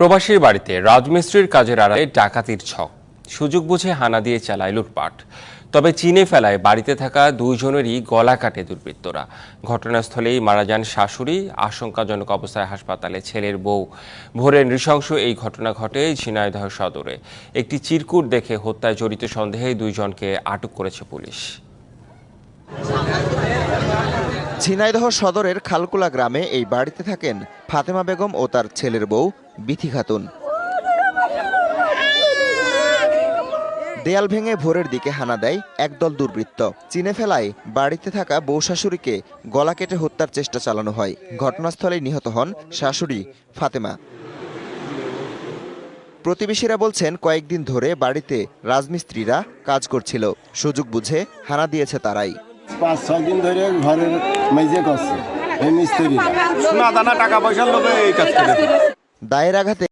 প্রবাসীর বাড়িতে রাজমিস্ত্রির কাজের আড়ালে ডাকাতির ছক। সুযোগ বুঝে হানা দিয়ে চালায় লুটপাট। তবে চিনে ফেলায় বাড়িতে থাকা দুইজনেরই গলা কাটে দুর্বৃত্তরা। ঘটনাস্থলেই মারা যান শাশুড়ি, আশঙ্কাজনক অবস্থায় হাসপাতালে ছেলের বউ। ভোরে নৃশংস এই ঘটনা ঘটে ঝিনাইদহ সদরে। একটি চিরকুট দেখে হত্যায় জড়িত সন্দেহে দুইজনকে আটক করেছে পুলিশ। ঝিনাইদহ সদরের খালকুলা গ্রামে এই বাড়িতে থাকেন ফাতেমা বেগম ও তার ছেলের বউ বিথি খাতুন। দেয়াল ভেঙে ভোরের দিকে হানা দেয় একদল দুর্বৃত্ত। চিনে ফেলায় বাড়িতে থাকা বউ শাশুড়িকে গলা কেটে হত্যার চেষ্টা চালানো হয়। ঘটনাস্থলেই নিহত হন শাশুড়ি ফাতেমা। প্রতিবেশীরা বলছেন, কয়েকদিন ধরে বাড়িতে রাজমিস্ত্রিরা কাজ করছিল। সুযোগ বুঝে হানা দিয়েছে তারাই। 5-6 দিন ধরে ঘরের মেঝে করছে এই মিস্ত্রিরা। সোনা দানা টাকা পয়সার লোভে এই কাজ করে। দায়ের আঘাতে